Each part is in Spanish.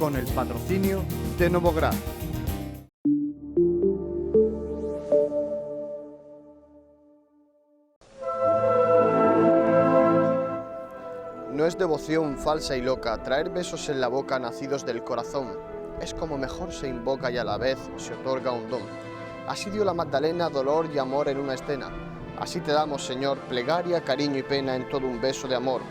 con el patrocinio de Novograd. No es devoción falsa y loca traer besos en la boca nacidos del corazón. Es como mejor se invoca y a la vez se otorga un don. Así dio la Magdalena dolor y amor en una escena. Así te damos, Señor, plegaria, cariño y pena en todo un beso de amor.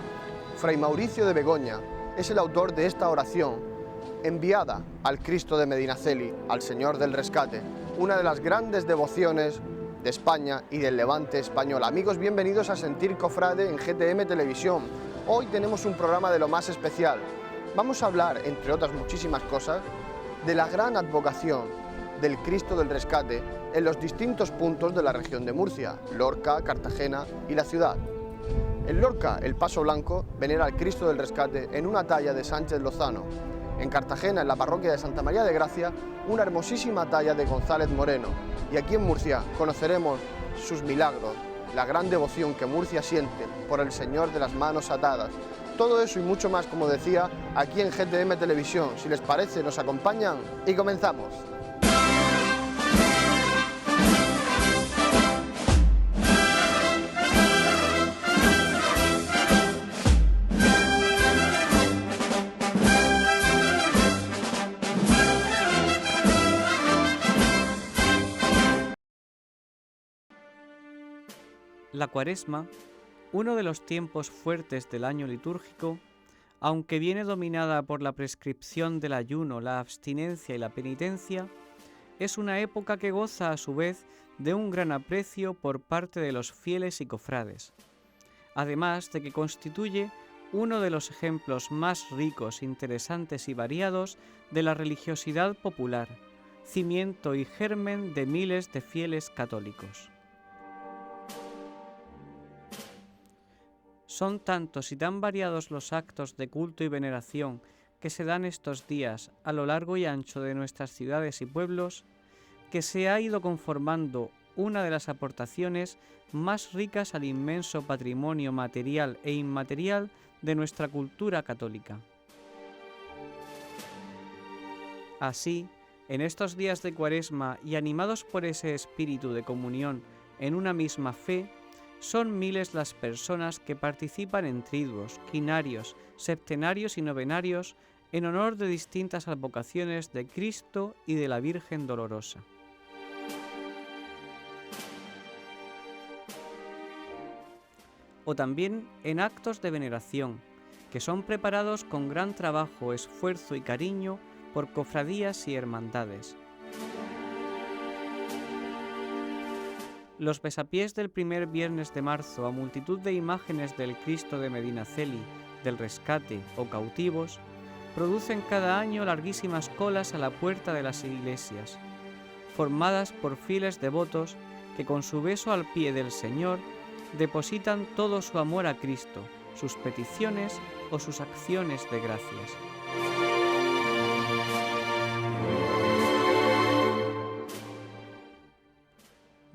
Fray Mauricio de Begoña es el autor de esta oración, enviada al Cristo de Medinaceli, al Señor del Rescate, una de las grandes devociones de España y del Levante español. Amigos, bienvenidos a Sentir Cofrade en GTM Televisión. Hoy tenemos un programa de lo más especial. Vamos a hablar, entre otras muchísimas cosas, de la gran advocación del Cristo del Rescate en los distintos puntos de la región de Murcia, Lorca, Cartagena y la ciudad. En Lorca, el Paso Blanco venera al Cristo del Rescate en una talla de Sánchez Lozano. En Cartagena, en la parroquia de Santa María de Gracia, una hermosísima talla de González Moreno. Y aquí en Murcia conoceremos sus milagros, la gran devoción que Murcia siente por el Señor de las Manos Atadas. Todo eso y mucho más, como decía, aquí en GTM Televisión. Si les parece, nos acompañan y comenzamos. La Cuaresma, uno de los tiempos fuertes del año litúrgico, aunque viene dominada por la prescripción del ayuno, la abstinencia y la penitencia, es una época que goza a su vez de un gran aprecio por parte de los fieles y cofrades, además de que constituye uno de los ejemplos más ricos, interesantes y variados de la religiosidad popular, cimiento y germen de miles de fieles católicos. Son tantos y tan variados los actos de culto y veneración que se dan estos días a lo largo y ancho de nuestras ciudades y pueblos, que se ha ido conformando una de las aportaciones más ricas al inmenso patrimonio material e inmaterial de nuestra cultura católica. Así, en estos días de Cuaresma y animados por ese espíritu de comunión en una misma fe, son miles las personas que participan en triduos, quinarios, septenarios y novenarios en honor de distintas advocaciones de Cristo y de la Virgen Dolorosa. O también en actos de veneración, que son preparados con gran trabajo, esfuerzo y cariño por cofradías y hermandades. Los besapiés del primer viernes de marzo a multitud de imágenes del Cristo de Medinaceli, del Rescate o cautivos, producen cada año larguísimas colas a la puerta de las iglesias, formadas por fieles devotos que con su beso al pie del Señor depositan todo su amor a Cristo, sus peticiones o sus acciones de gracias.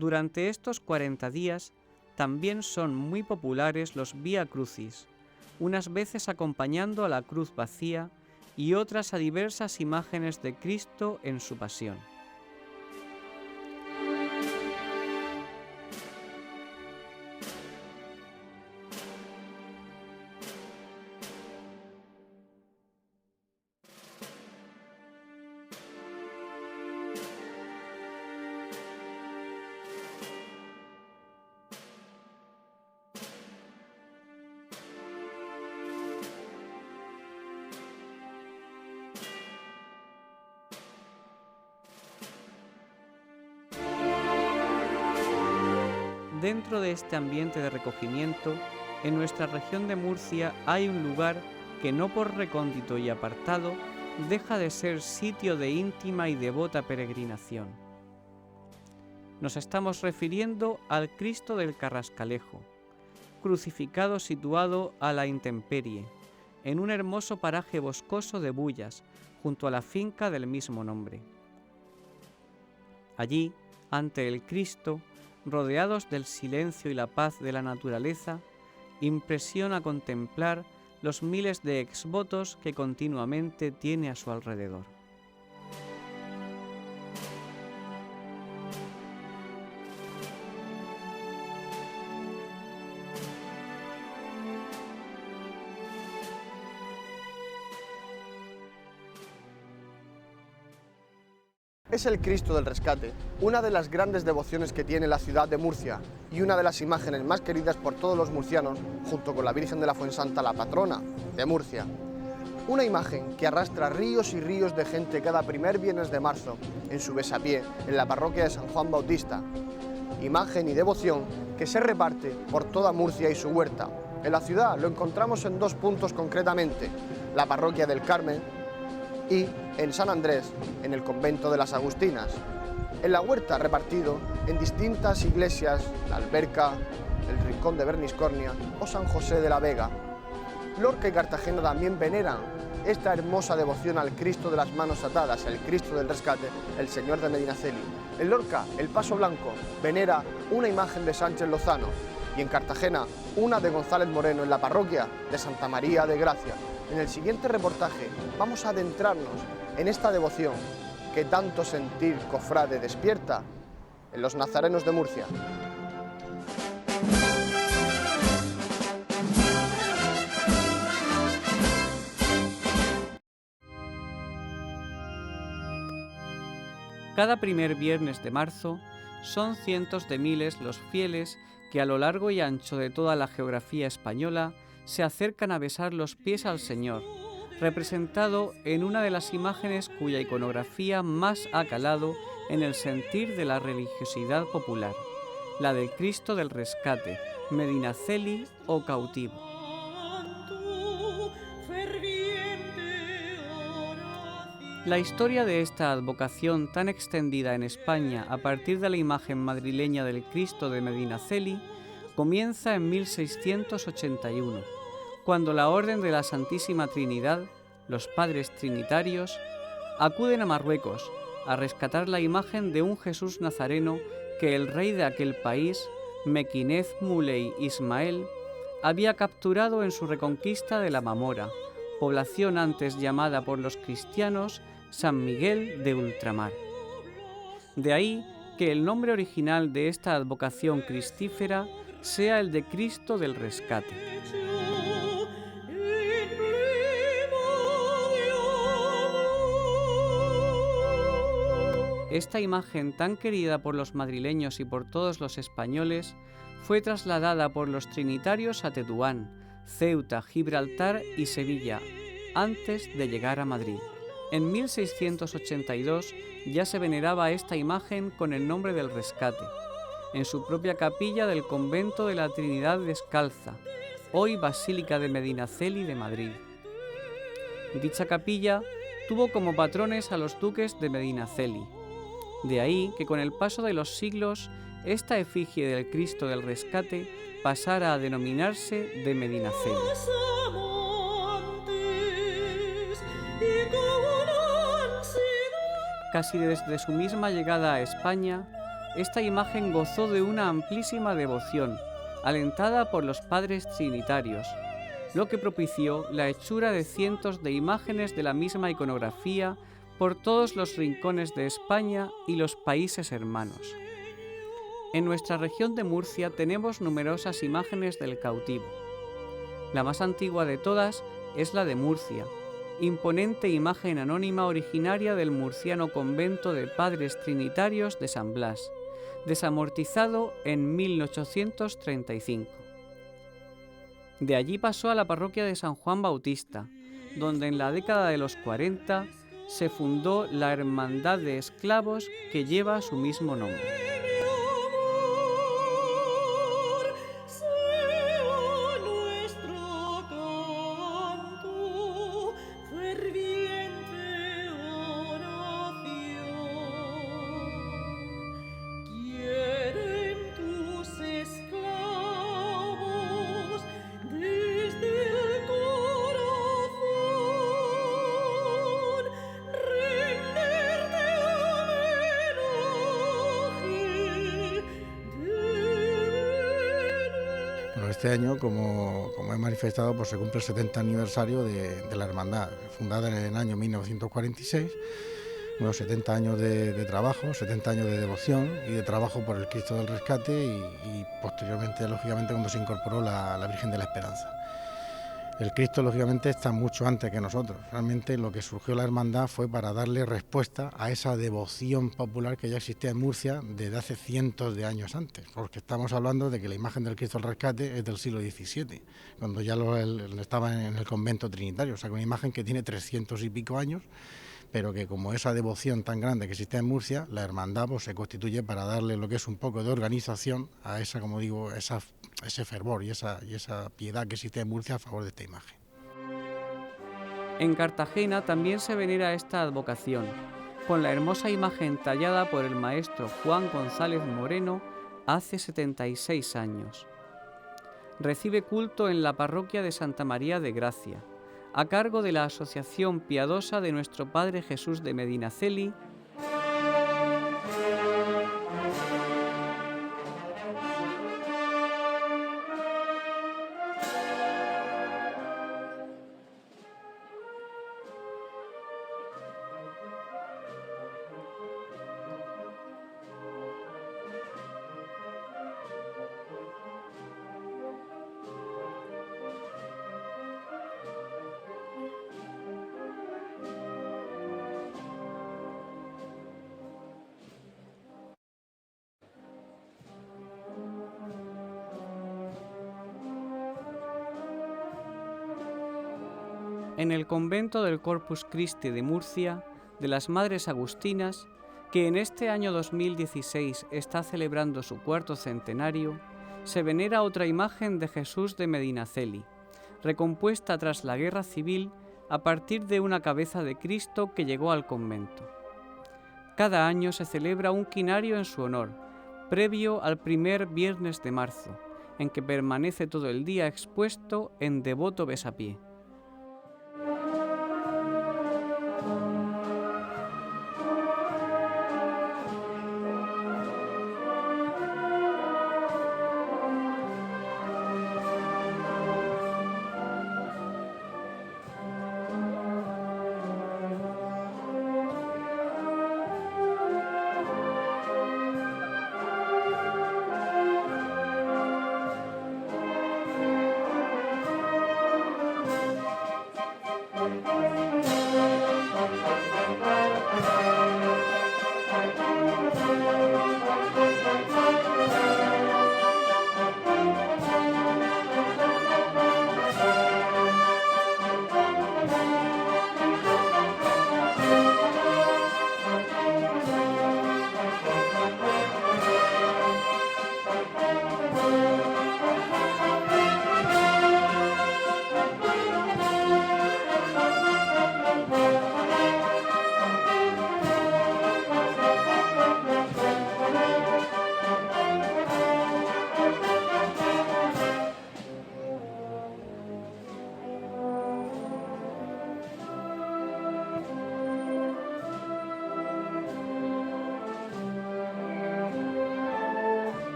Durante estos 40 días también son muy populares los Vía Crucis, unas veces acompañando a la cruz vacía y otras a diversas imágenes de Cristo en su pasión. Dentro de este ambiente de recogimiento, en nuestra región de Murcia hay un lugar que no por recóndito y apartado deja de ser sitio de íntima y devota peregrinación. Nos estamos refiriendo al Cristo del Carrascalejo, crucificado situado a la intemperie, en un hermoso paraje boscoso de Bullas, junto a la finca del mismo nombre. Allí, ante el Cristo, rodeados del silencio y la paz de la naturaleza, impresiona contemplar los miles de exvotos que continuamente tiene a su alrededor. Es el Cristo del Rescate, una de las grandes devociones que tiene la ciudad de Murcia y una de las imágenes más queridas por todos los murcianos, junto con la Virgen de la Fuensanta, la patrona de Murcia. Una imagen que arrastra ríos y ríos de gente cada primer viernes de marzo en su besapié en la parroquia de San Juan Bautista. Imagen y devoción que se reparte por toda Murcia y su huerta. En la ciudad lo encontramos en 2 puntos concretamente, la parroquia del Carmen y en San Andrés, en el convento de las Agustinas. En la huerta repartido en distintas iglesias, la Alberca, el Rincón de Berniscornia o San José de la Vega. Lorca y Cartagena también veneran esta hermosa devoción al Cristo de las manos atadas, el Cristo del Rescate, el Señor de Medinaceli. En Lorca, el Paso Blanco venera una imagen de Sánchez Lozano y en Cartagena una de González Moreno en la parroquia de Santa María de Gracia. En el siguiente reportaje vamos a adentrarnos en esta devoción que tanto sentir cofrade despierta en los nazarenos de Murcia. Cada primer viernes de marzo son cientos de miles los fieles que a lo largo y ancho de toda la geografía española se acercan a besar los pies al Señor, representado en una de las imágenes cuya iconografía más ha calado en el sentir de la religiosidad popular, la del Cristo del Rescate, Medinaceli o cautivo. La historia de esta advocación tan extendida en España a partir de la imagen madrileña del Cristo de Medinaceli comienza en 1681, cuando la Orden de la Santísima Trinidad, los Padres Trinitarios, acuden a Marruecos a rescatar la imagen de un Jesús nazareno que el rey de aquel país, Mequinez Muley Ismael, había capturado en su reconquista de la Mamora, población antes llamada por los cristianos San Miguel de Ultramar. De ahí que el nombre original de esta advocación cristífera sea el de Cristo del Rescate. Esta imagen tan querida por los madrileños y por todos los españoles fue trasladada por los trinitarios a Tetuán, Ceuta, Gibraltar y Sevilla, antes de llegar a Madrid. En 1682 ya se veneraba esta imagen con el nombre del Rescate, en su propia capilla del convento de la Trinidad Descalza, hoy Basílica de Medinaceli de Madrid. Dicha capilla tuvo como patrones a los duques de Medinaceli. De ahí que con el paso de los siglos esta efigie del Cristo del Rescate pasara a denominarse de Medinaceli. Casi desde su misma llegada a España, esta imagen gozó de una amplísima devoción, alentada por los padres trinitarios, lo que propició la hechura de cientos de imágenes de la misma iconografía por todos los rincones de España y los países hermanos. En nuestra región de Murcia tenemos numerosas imágenes del cautivo. La más antigua de todas es la de Murcia, imponente imagen anónima originaria del murciano convento de Padres Trinitarios de San Blas, desamortizado en 1835. De allí pasó a la parroquia de San Juan Bautista, donde en la década de los 40 se fundó la Hermandad de Esclavos que lleva su mismo nombre. Bueno, este año, como he manifestado, pues se cumple el 70 aniversario de la hermandad, fundada en el año 1946. Bueno, 70 años de trabajo, 70 años de devoción y de trabajo por el Cristo del Rescate y posteriormente, lógicamente, cuando se incorporó la Virgen de la Esperanza. El Cristo, lógicamente, está mucho antes que nosotros. Realmente lo que surgió la hermandad fue para darle respuesta a esa devoción popular que ya existía en Murcia desde hace cientos de años antes, porque estamos hablando de que la imagen del Cristo del Rescate es del siglo XVII, cuando ya estaba en el convento trinitario, o sea, una imagen que tiene 300 y pico años, pero que como esa devoción tan grande que existe en Murcia, la hermandad pues, se constituye para darle lo que es un poco de organización a esa, como digo, ese fervor y esa piedad que existe en Murcia a favor de esta imagen. En Cartagena también se venera esta advocación, con la hermosa imagen tallada por el maestro Juan González Moreno hace 76 años. Recibe culto en la parroquia de Santa María de Gracia, a cargo de la Asociación Piadosa de Nuestro Padre Jesús de Medinaceli. En el convento del Corpus Christi de Murcia, de las Madres Agustinas, que en este año 2016 está celebrando su cuarto centenario, se venera otra imagen de Jesús de Medinaceli, recompuesta tras la Guerra Civil a partir de una cabeza de Cristo que llegó al convento. Cada año se celebra un quinario en su honor, previo al primer viernes de marzo, en que permanece todo el día expuesto en devoto besapié.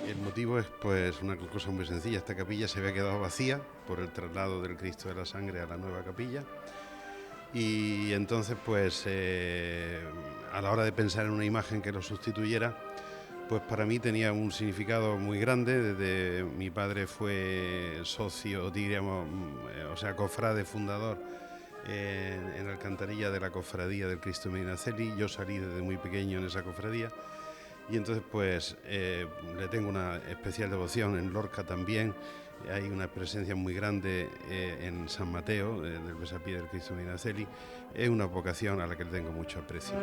El motivo es pues una cosa muy sencilla. Esta capilla se había quedado vacía por el traslado del Cristo de la Sangre a la nueva capilla y entonces pues a la hora de pensar en una imagen que lo sustituyera, pues para mí tenía un significado muy grande. Desde mi padre fue socio, diríamos, o sea, cofrade fundador en Alcantarilla de la cofradía del Cristo de Medinaceli. Yo salí desde muy pequeño en esa cofradía y entonces pues le tengo una especial devoción. En Lorca también hay una presencia muy grande en San Mateo, del besapié del Cristo de Medinaceli. Es una vocación a la que le tengo mucho aprecio.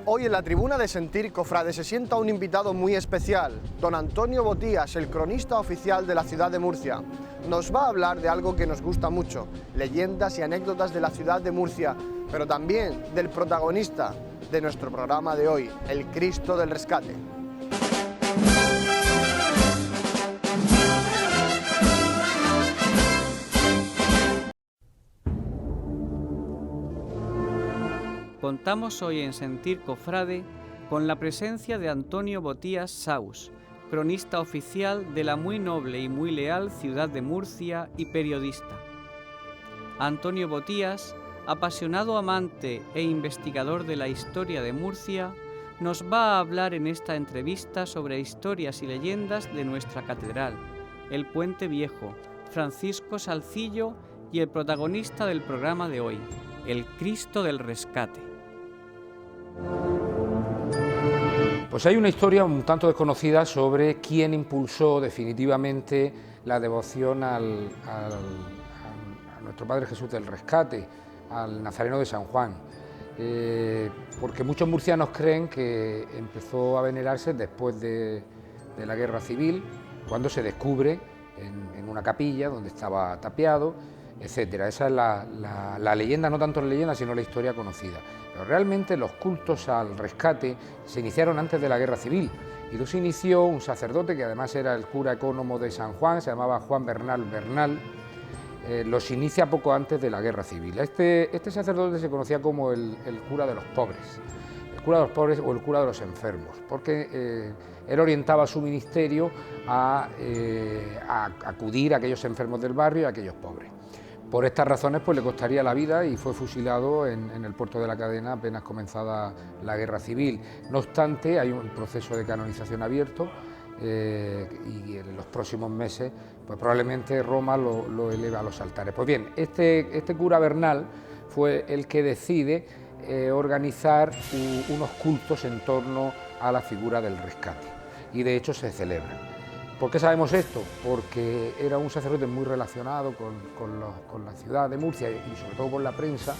Hoy en la tribuna de Sentir Cofrade se sienta un invitado muy especial, don Antonio Botías, el cronista oficial de la ciudad de Murcia. Nos va a hablar de algo que nos gusta mucho, leyendas y anécdotas de la ciudad de Murcia, pero también del protagonista de nuestro programa de hoy, el Cristo del Rescate. Contamos hoy en Sentir Cofrade con la presencia de Antonio Botías Saus, cronista oficial de la muy noble y muy leal ciudad de Murcia y periodista. Antonio Botías, apasionado amante e investigador de la historia de Murcia, nos va a hablar en esta entrevista sobre historias y leyendas de nuestra catedral, el Puente Viejo, Francisco Salcillo y el protagonista del programa de hoy, el Cristo del Rescate. Pues hay una historia un tanto desconocida sobre quién impulsó definitivamente la devoción a nuestro Padre Jesús del Rescate, al Nazareno de San Juan, porque muchos murcianos creen que empezó a venerarse después de la Guerra Civil, cuando se descubre en una capilla donde estaba tapiado, etcétera. Esa es la leyenda, no tanto la leyenda, sino la historia conocida. Pero realmente los cultos al rescate se iniciaron antes de la Guerra Civil y los inició un sacerdote que además era el cura ecónomo de San Juan, se llamaba Juan Bernal Bernal. Los inicia poco antes de la Guerra Civil. Este sacerdote se conocía como el cura de los pobres, el cura de los pobres o el cura de los enfermos, porque él orientaba su ministerio a acudir a aquellos enfermos del barrio y a aquellos pobres. Por estas razones pues le costaría la vida y fue fusilado en el puerto de la Cadena apenas comenzada la Guerra Civil. No obstante, hay un proceso de canonización abierto y en los próximos meses pues probablemente Roma lo eleva a los altares. Pues bien, este cura Bernal fue el que decide organizar unos cultos en torno a la figura del rescate y de hecho se celebran. ¿Por qué sabemos esto? Porque era un sacerdote muy relacionado con la ciudad de Murcia y sobre todo con la prensa,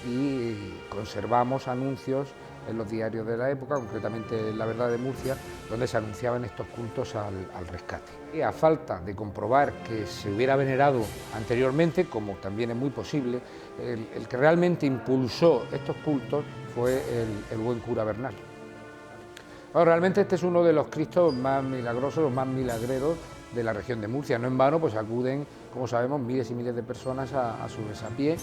y conservamos anuncios en los diarios de la época, concretamente en La Verdad de Murcia, donde se anunciaban estos cultos al rescate. Y a falta de comprobar que se hubiera venerado anteriormente, como también es muy posible, el que realmente impulsó estos cultos fue el buen cura Bernal. Bueno, realmente este es uno de los Cristos más milagrosos, los más milagreros de la región de Murcia. No en vano pues acuden, como sabemos, miles y miles de personas a su besapié,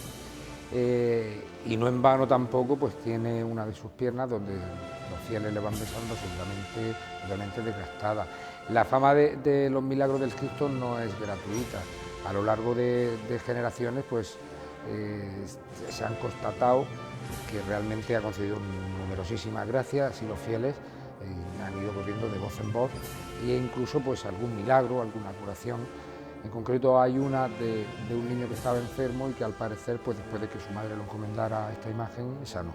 y no en vano tampoco pues tiene una de sus piernas donde los fieles le van besando absolutamente desgastada. La fama de los milagros del Cristo no es gratuita. A lo largo de generaciones pues se han constatado que realmente ha concedido numerosísimas gracias y los fieles han ido corriendo de voz en voz, e incluso pues algún milagro, alguna curación. En concreto hay una de un niño que estaba enfermo y que al parecer pues después de que su madre lo encomendara a esta imagen, sanó.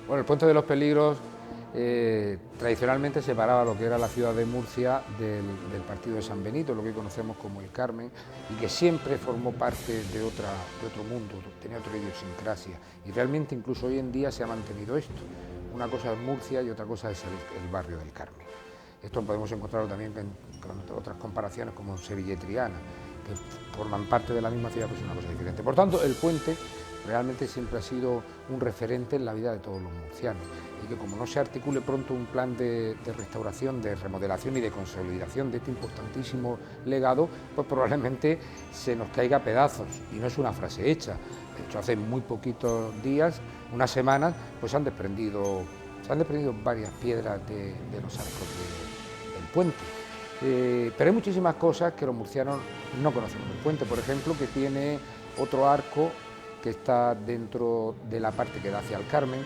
Bueno, el Puente de los Peligros tradicionalmente separaba lo que era la ciudad de Murcia del partido de San Benito, lo que conocemos como el Carmen, y que siempre formó parte de otro mundo, tenía otra idiosincrasia, y realmente incluso hoy en día se ha mantenido esto. Una cosa es Murcia y otra cosa es el barrio del Carmen. Esto podemos encontrarlo también con otras comparaciones como Sevilla y Triana, que forman parte de la misma ciudad, pues es una cosa diferente. Por tanto, el puente realmente siempre ha sido un referente en la vida de todos los murcianos, y que como no se articule pronto un plan de restauración, de remodelación y de consolidación de este importantísimo legado, pues probablemente se nos caiga a pedazos, y no es una frase hecha. De hecho, hace muy poquitos días, unas semanas, pues se han desprendido varias piedras de los arcos del puente. Pero hay muchísimas cosas que los murcianos no conocemos del puente, por ejemplo, que tiene otro arco que está dentro de la parte que da hacia el Carmen,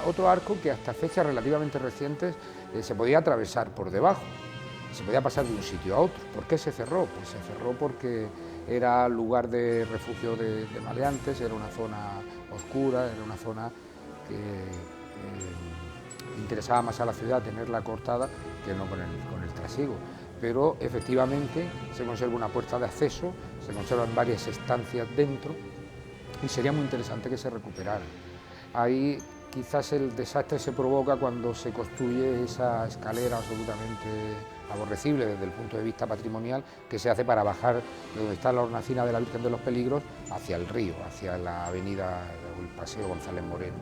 otro arco que hasta fechas relativamente recientes se podía atravesar por debajo, se podía pasar de un sitio a otro. ¿Por qué se cerró? Pues se cerró porque era lugar de refugio de maleantes, era una zona oscura, era una zona que interesaba más a la ciudad tenerla cortada que no con el trasiego. Pero efectivamente se conserva una puerta de acceso, se conservan varias estancias dentro y sería muy interesante que se recuperara. Ahí quizás el desastre se provoca cuando se construye esa escalera absolutamente aborrecible desde el punto de vista patrimonial que se hace para bajar de donde está la hornacina de la Virgen de los Peligros hacia el río, hacia la avenida o el Paseo González Moreno.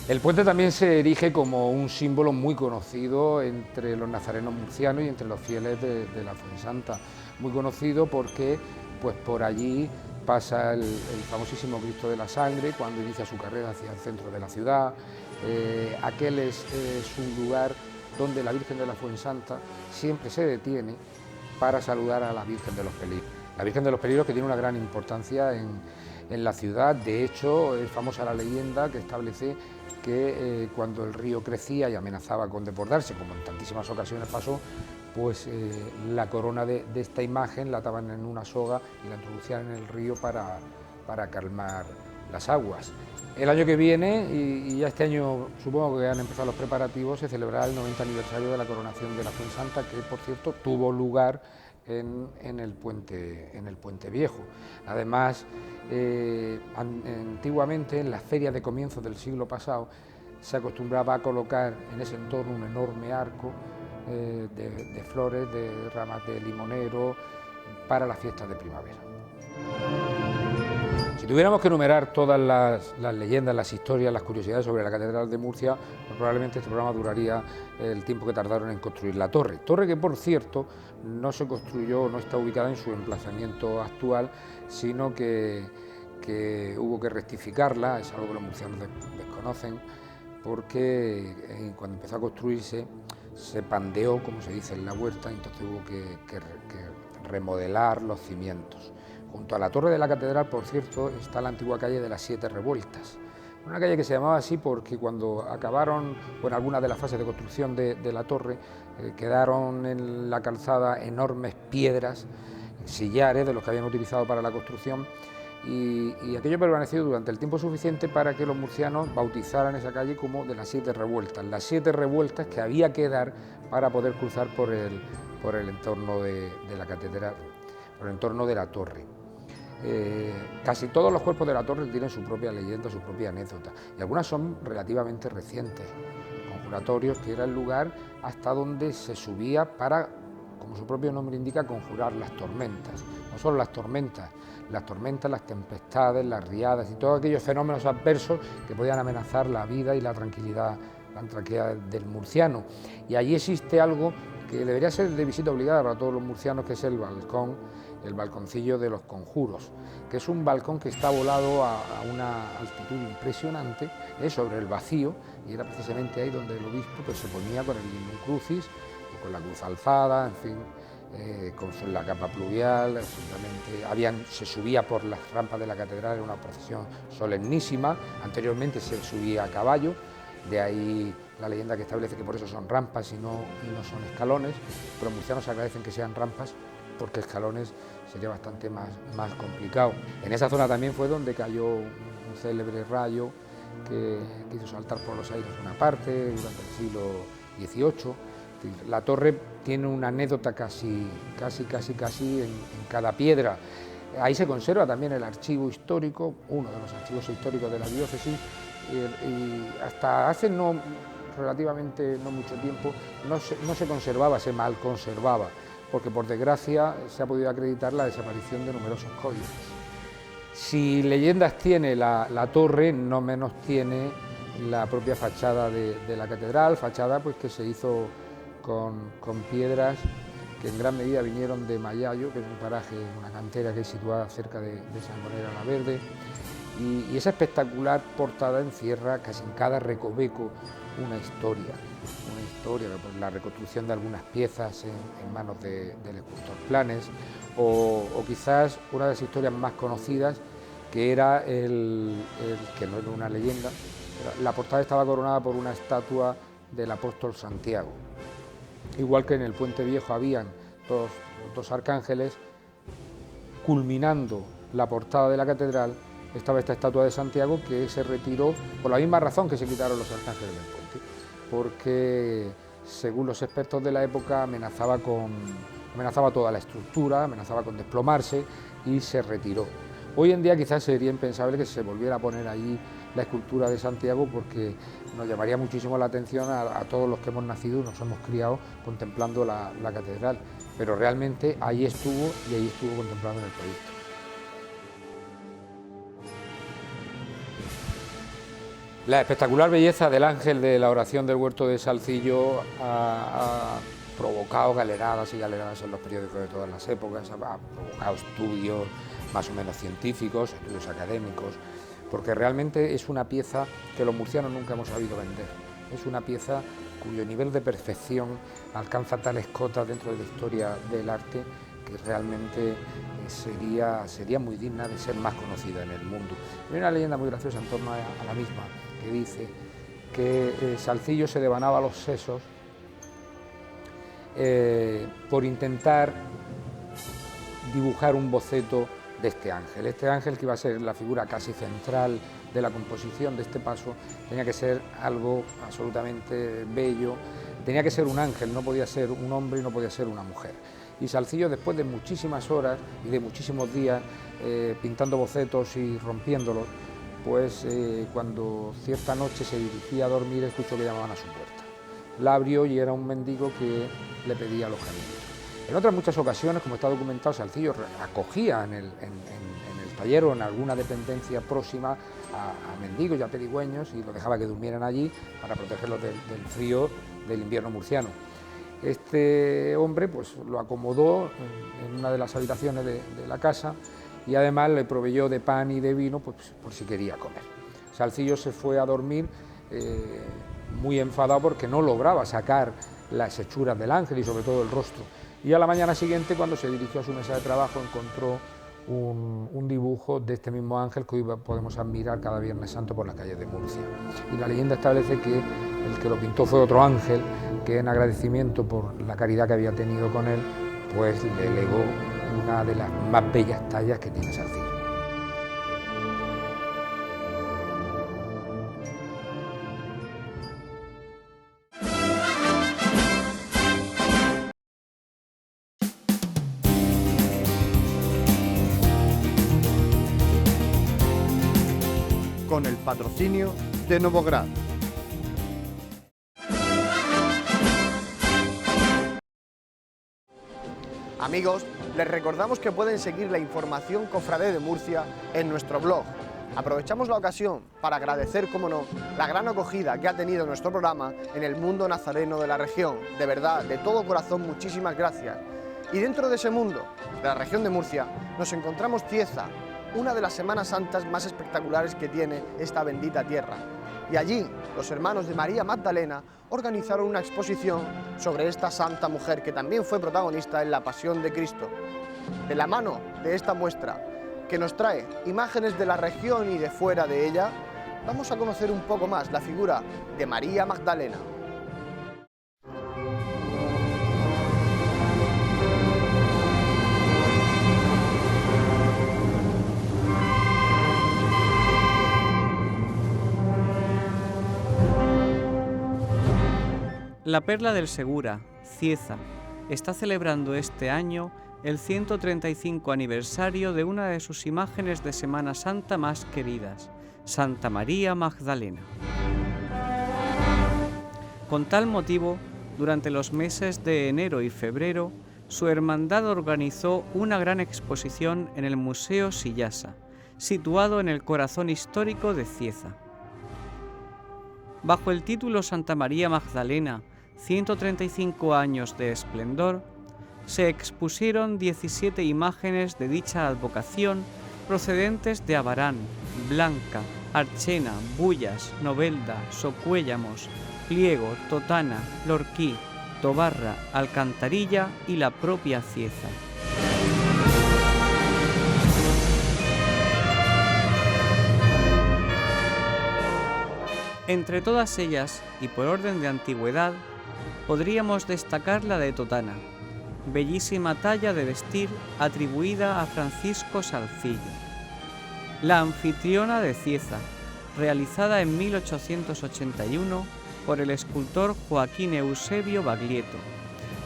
El puente también se erige como un símbolo muy conocido entre los nazarenos murcianos y entre los fieles de la Fuensanta. Muy conocido porque pues por allí pasa el famosísimo Cristo de la Sangre cuando inicia su carrera hacia el centro de la ciudad. Aquel es un lugar donde la Virgen de la Fuensanta siempre se detiene para saludar a la Virgen de los Peligros. La Virgen de los Peligros, que tiene una gran importancia en la ciudad. De hecho, es famosa la leyenda que establece que cuando el río crecía y amenazaba con desbordarse, como en tantísimas ocasiones pasó, pues la corona de esta imagen la ataban en una soga y la introducían en el río para calmar las aguas. El año que viene, y ya este año supongo que han empezado los preparativos, se celebrará el 90 aniversario de la coronación de la Fuensanta, que por cierto tuvo lugar en el puente viejo. Además, antiguamente en las ferias de comienzos del siglo pasado se acostumbraba a colocar en ese entorno un enorme arco de flores, de ramas de limonero para las fiestas de primavera. Si tuviéramos que enumerar todas las leyendas, las historias, las curiosidades sobre la Catedral de Murcia, pues probablemente este programa duraría el tiempo que tardaron en construir la torre. Torre que, por cierto, no se construyó, no está ubicada en su emplazamiento actual, sino que hubo que rectificarla, es algo que los murcianos desconocen, porque cuando empezó a construirse se pandeó, como se dice en la huerta, y entonces hubo que remodelar los cimientos. Junto a la torre de la catedral, por cierto, está la antigua calle de las Siete Revueltas. Una calle que se llamaba así porque cuando acabaron con algunas de las fases de construcción de la torre, quedaron en la calzada enormes piedras, sillares de los que habían utilizado para la construcción, y aquello permaneció durante el tiempo suficiente para que los murcianos bautizaran esa calle como de las Siete Revueltas. Las Siete Revueltas que había que dar para poder cruzar por el entorno de la catedral, por el entorno de la torre. Casi todos los cuerpos de la torre tienen su propia leyenda, su propia anécdota, y algunas son relativamente recientes. Conjuratorios, que era el lugar hasta donde se subía para, como su propio nombre indica, conjurar las tormentas. No solo las tormentas, las tempestades, las riadas y todos aquellos fenómenos adversos que podían amenazar la vida y la tranquilidad del murciano. Y allí existe algo que debería ser de visita obligada para todos los murcianos, que es el balconcillo de los conjuros, que es un balcón que está volado a una altitud impresionante, sobre el vacío, y era precisamente ahí donde el obispo pues, se ponía con el Lignum Crucis, con la cruz alzada, en fin, con la capa pluvial, se subía por las rampas de la catedral en una procesión solemnísima. Anteriormente se subía a caballo, de ahí la leyenda que establece que por eso son rampas y no son escalones, pero los murcianos agradecen que sean rampas porque escalones sería bastante más complicado. En esa zona también fue donde cayó un célebre rayo que hizo saltar por los aires una parte durante el siglo XVIII. La torre tiene una anécdota casi en cada piedra. Ahí se conserva también el archivo histórico, uno de los archivos históricos de la diócesis, y hasta hace relativamente no mucho tiempo no se conservaba, se mal conservaba, porque por desgracia se ha podido acreditar la desaparición de numerosos códices. Si leyendas tiene la torre, no menos tiene la propia fachada de la catedral, fachada pues que se hizo con piedras que en gran medida vinieron de Mayayo, que es un paraje, una cantera que es situada cerca de Sangonera la Verde, y esa espectacular portada encierra casi en cada recoveco una historia, pues, la reconstrucción de algunas piezas en manos del escultor Planes, o quizás una de las historias más conocidas, que era que no era una leyenda, la portada estaba coronada por una estatua del apóstol Santiago. Igual que en el Puente Viejo habían dos arcángeles, culminando la portada de la catedral estaba esta estatua de Santiago, que se retiró por la misma razón que se quitaron los arcángeles del puente, porque según los expertos de la época amenazaba toda la estructura, amenazaba con desplomarse y se retiró. Hoy en día quizás sería impensable que se volviera a poner allí la escultura de Santiago, porque nos llamaría muchísimo la atención a todos los que hemos nacido y nos hemos criado contemplando la catedral, pero realmente ahí estuvo y ahí estuvo contemplando en el proyecto. La espectacular belleza del ángel de la oración del huerto de Salcillo ha provocado galeradas y galeradas en los periódicos de todas las épocas, ha provocado estudios más o menos científicos, estudios académicos, porque realmente es una pieza que los murcianos nunca hemos sabido vender. Es una pieza cuyo nivel de perfección alcanza tales cotas dentro de la historia del arte que realmente sería muy digna de ser más conocida en el mundo. Hay una leyenda muy graciosa en torno a la misma, que dice que Salcillo se devanaba los sesos por intentar dibujar un boceto de este ángel que iba a ser la figura casi central de la composición de este paso. Tenía que ser algo absolutamente bello, tenía que ser un ángel, no podía ser un hombre y no podía ser una mujer. Y Salcillo, después de muchísimas horas y de muchísimos días pintando bocetos y rompiéndolos, pues cuando cierta noche se dirigía a dormir, escuchó que llamaban a su puerta. La abrió y era un mendigo que le pedía alojamiento. En otras muchas ocasiones, como está documentado, Salcillo acogía en el taller o en alguna dependencia próxima a mendigos y a pedigüeños y los dejaba que durmieran allí para protegerlos del frío del invierno murciano. Este hombre pues lo acomodó en una de las habitaciones de la casa y además le proveyó de pan y de vino pues, por si quería comer. Salcillo se fue a dormir muy enfadado porque no lograba sacar las hechuras del ángel y sobre todo el rostro. Y a la mañana siguiente, cuando se dirigió a su mesa de trabajo, encontró un dibujo de este mismo ángel que hoy podemos admirar cada Viernes Santo por las calles de Murcia. Y la leyenda establece que el que lo pintó fue otro ángel, que en agradecimiento por la caridad que había tenido con él, pues le legó una de las más bellas tallas que tiene Salcillo. Con el patrocinio de Novograd. Amigos, les recordamos que pueden seguir la información cofrade de Murcia en nuestro blog. Aprovechamos la ocasión para agradecer, como no, la gran acogida que ha tenido nuestro programa en el mundo nazareno de la región. De verdad, de todo corazón, muchísimas gracias. Y dentro de ese mundo, de la región de Murcia, nos encontramos Cieza, una de las Semanas Santas más espectaculares que tiene esta bendita tierra. Y allí, los hermanos de María Magdalena organizaron una exposición sobre esta santa mujer que también fue protagonista en la Pasión de Cristo. De la mano de esta muestra, que nos trae imágenes de la región y de fuera de ella, vamos a conocer un poco más la figura de María Magdalena. La Perla del Segura, Cieza, está celebrando este año el 135 aniversario de una de sus imágenes de Semana Santa más queridas, Santa María Magdalena. Con tal motivo, durante los meses de enero y febrero, su hermandad organizó una gran exposición en el Museo Sillasa, situado en el corazón histórico de Cieza. Bajo el título Santa María Magdalena, 135 años de esplendor, se expusieron 17 imágenes de dicha advocación procedentes de Abarán, Blanca, Archena, Bullas, Novelda, Socuéllamos, Pliego, Totana, Lorquí, Tobarra, Alcantarilla y la propia Cieza. Entre todas ellas, y por orden de antigüedad, podríamos destacar la de Totana, bellísima talla de vestir atribuida a Francisco Salcillo. La anfitriona de Cieza, realizada en 1881 por el escultor Joaquín Eusebio Baglietto,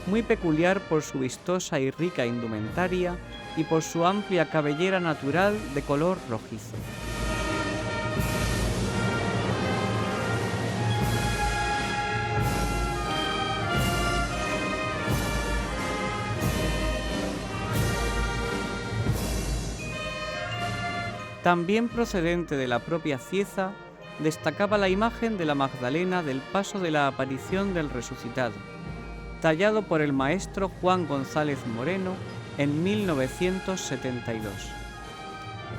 muy peculiar por su vistosa y rica indumentaria y por su amplia cabellera natural de color rojizo. También procedente de la propia Cieza, destacaba la imagen de la Magdalena del Paso de la Aparición del Resucitado, tallado por el maestro Juan González Moreno en 1972.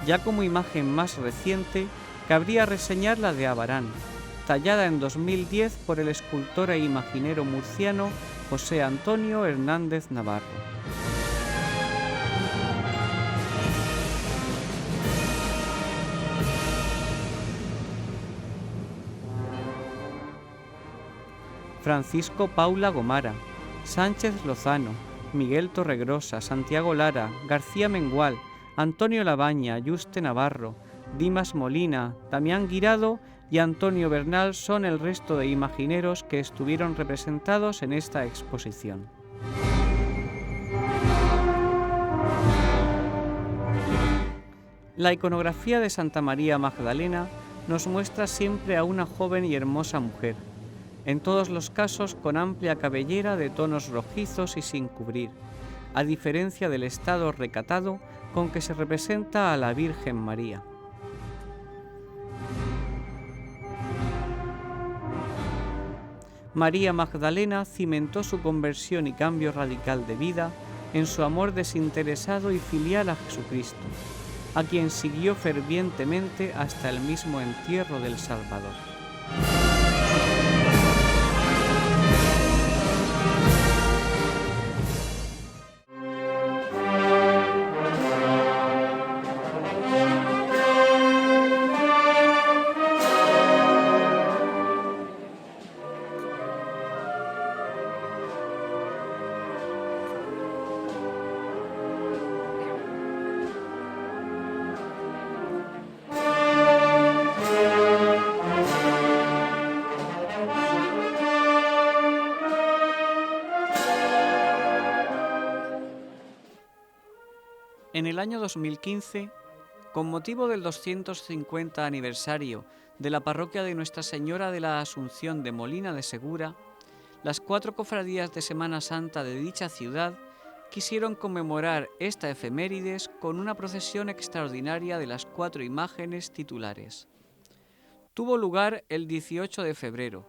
Ya como imagen más reciente, cabría reseñar la de Abarán, tallada en 2010 por el escultor e imaginero murciano José Antonio Hernández Navarro. Francisco Paula Gomara, Sánchez Lozano, Miguel Torregrosa, Santiago Lara, García Mengual, Antonio Labaña, Yuste Navarro, Dimas Molina, Damián Guirado y Antonio Bernal son el resto de imagineros que estuvieron representados en esta exposición. La iconografía de Santa María Magdalena nos muestra siempre a una joven y hermosa mujer, en todos los casos con amplia cabellera de tonos rojizos y sin cubrir, a diferencia del estado recatado con que se representa a la Virgen María. María Magdalena cimentó su conversión y cambio radical de vida en su amor desinteresado y filial a Jesucristo, a quien siguió fervientemente hasta el mismo entierro del Salvador. En el año 2015, con motivo del 250 aniversario de la parroquia de Nuestra Señora de la Asunción de Molina de Segura, las 4 cofradías de Semana Santa de dicha ciudad quisieron conmemorar esta efemérides con una procesión extraordinaria de las 4 imágenes titulares. Tuvo lugar el 18 de febrero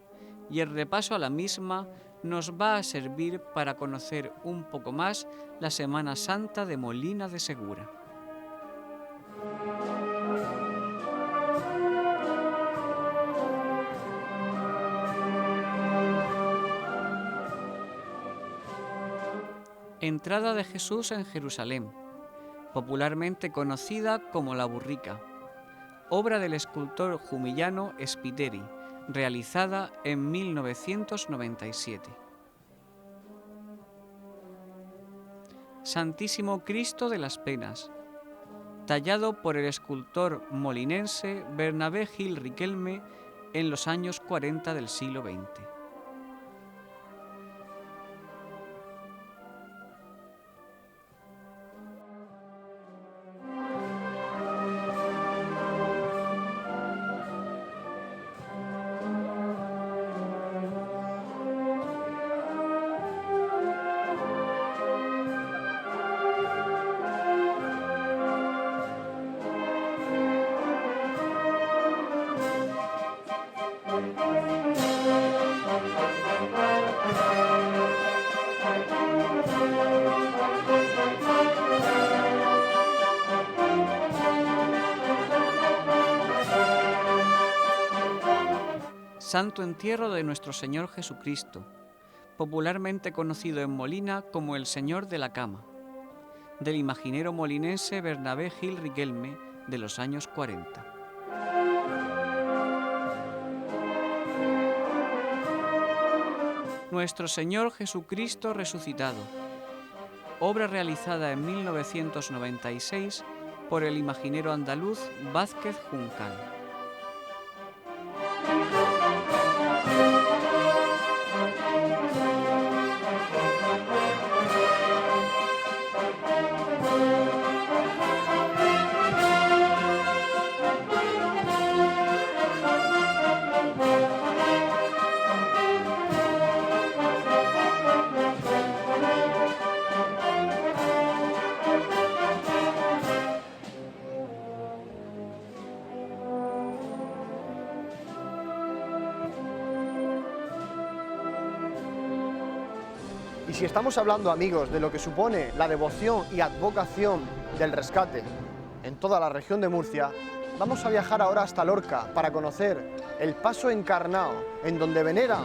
y el repaso a la misma nos va a servir para conocer un poco más la Semana Santa de Molina de Segura. Entrada de Jesús en Jerusalén, popularmente conocida como la Burrica, obra del escultor jumillano Spiteri, realizada en 1997. Santísimo Cristo de las Penas, tallado por el escultor molinense Bernabé Gil Riquelme en los años 40 del siglo XX. Santo Entierro de nuestro Señor Jesucristo, popularmente conocido en Molina como el Señor de la Cama, del imaginero molinense Bernabé Gil Riquelme de los años 40. Nuestro Señor Jesucristo resucitado, obra realizada en 1996 por el imaginero andaluz Vázquez Juncal. Y si estamos hablando, amigos, de lo que supone la devoción y advocación del rescate en toda la región de Murcia, vamos a viajar ahora hasta Lorca para conocer el Paso Encarnao, en donde veneran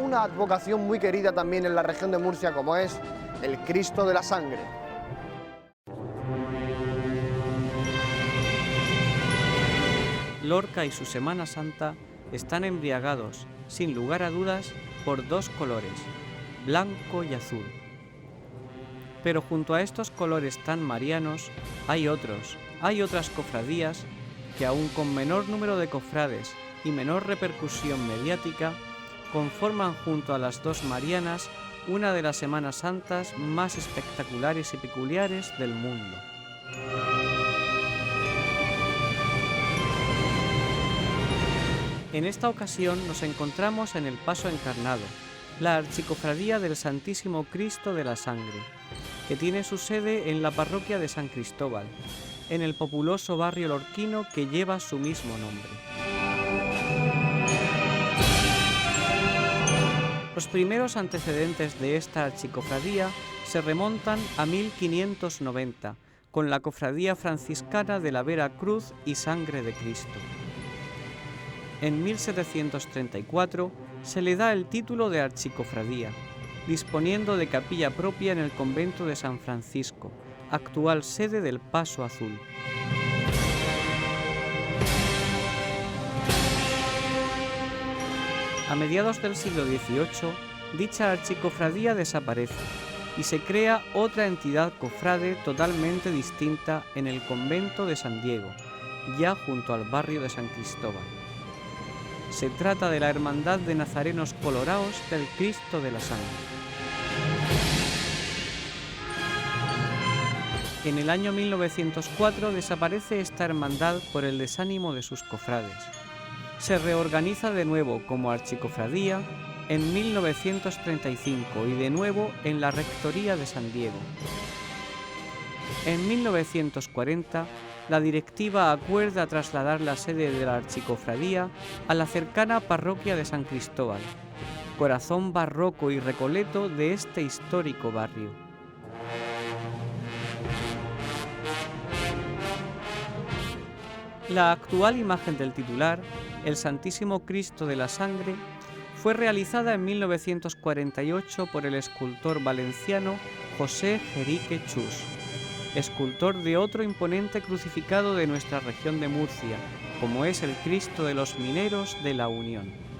una advocación muy querida también en la región de Murcia, como es el Cristo de la Sangre. Lorca y su Semana Santa están embriagados, sin lugar a dudas, por dos colores, blanco y azul. Pero junto a estos colores tan marianos hay otras cofradías que aún con menor número de cofrades y menor repercusión mediática, conforman junto a las dos marianas una de las Semanas Santas más espectaculares y peculiares del mundo. En esta ocasión nos encontramos en el Paso Encarnado, la Archicofradía del Santísimo Cristo de la Sangre, que tiene su sede en la parroquia de San Cristóbal, en el populoso barrio lorquino que lleva su mismo nombre. Los primeros antecedentes de esta archicofradía se remontan a 1590, con la Cofradía Franciscana de la Vera Cruz y Sangre de Cristo. En 1734 se le da el título de archicofradía, disponiendo de capilla propia en el convento de San Francisco, actual sede del Paso Azul. A mediados del siglo XVIII, dicha archicofradía desaparece y se crea otra entidad cofrade totalmente distinta en el convento de San Diego, ya junto al barrio de San Cristóbal. Se trata de la Hermandad de Nazarenos Coloraos del Cristo de la Sangre. En el año 1904 desaparece esta hermandad por el desánimo de sus cofrades. Se reorganiza de nuevo como archicofradía en 1935 y de nuevo en la Rectoría de San Diego. En 1940, la directiva acuerda trasladar la sede de la archicofradía a la cercana parroquia de San Cristóbal, corazón barroco y recoleto de este histórico barrio. La actual imagen del titular, el Santísimo Cristo de la Sangre, fue realizada en 1948 por el escultor valenciano José Jerique Chus, escultor de otro imponente crucificado de nuestra región de Murcia, como es el Cristo de los Mineros de la Unión.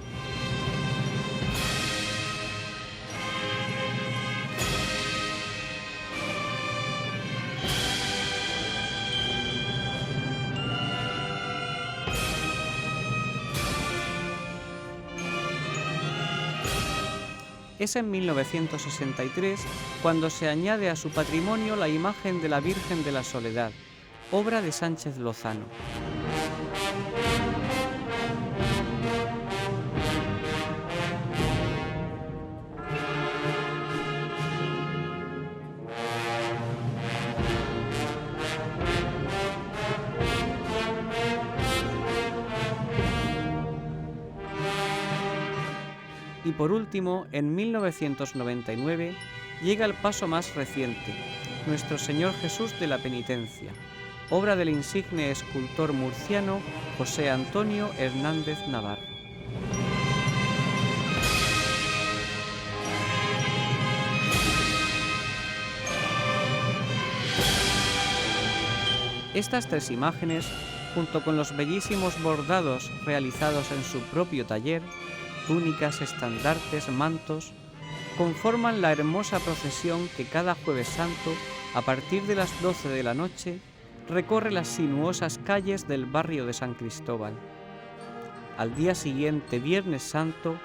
Es en 1963 cuando se añade a su patrimonio la imagen de la Virgen de la Soledad, obra de Sánchez Lozano. Y por último, en 1999, llega el paso más reciente, Nuestro Señor Jesús de la Penitencia, obra del insigne escultor murciano José Antonio Hernández Navarro. Estas 3 imágenes, junto con los bellísimos bordados realizados en su propio taller, túnicas, estandartes, mantos, conforman la hermosa procesión que cada Jueves Santo, a partir de las 12 de la noche, recorre las sinuosas calles del barrio de San Cristóbal. Al día siguiente, Viernes Santo,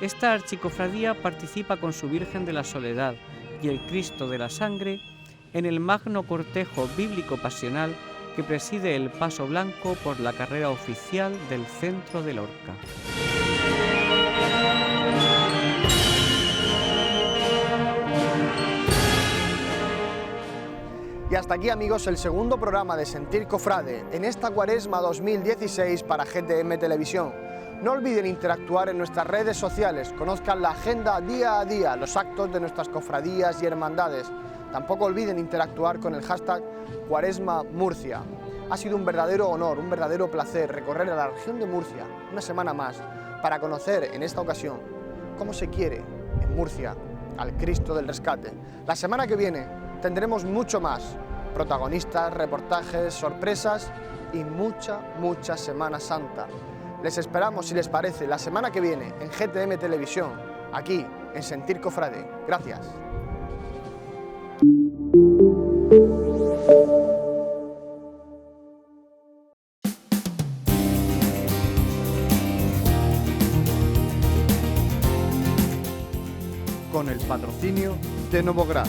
esta archicofradía participa con su Virgen de la Soledad y el Cristo de la Sangre en el magno cortejo bíblico pasional que preside el paso blanco por la carrera oficial del centro de Lorca. Y hasta aquí, amigos, el segundo programa de Sentir Cofrade en esta Cuaresma 2016 para GTM Televisión. No olviden interactuar en nuestras redes sociales, conozcan la agenda día a día, los actos de nuestras cofradías y hermandades. Tampoco olviden interactuar con el hashtag Cuaresma Murcia. Ha sido un verdadero honor, un verdadero placer recorrer a la región de Murcia una semana más para conocer en esta ocasión cómo se quiere en Murcia al Cristo del Rescate. La semana que viene tendremos mucho más, protagonistas, reportajes, sorpresas y mucha Semana Santa. Les esperamos, si les parece, la semana que viene en GTM Televisión, aquí en Sentir Cofrade. Gracias. Con el patrocinio de Novograd.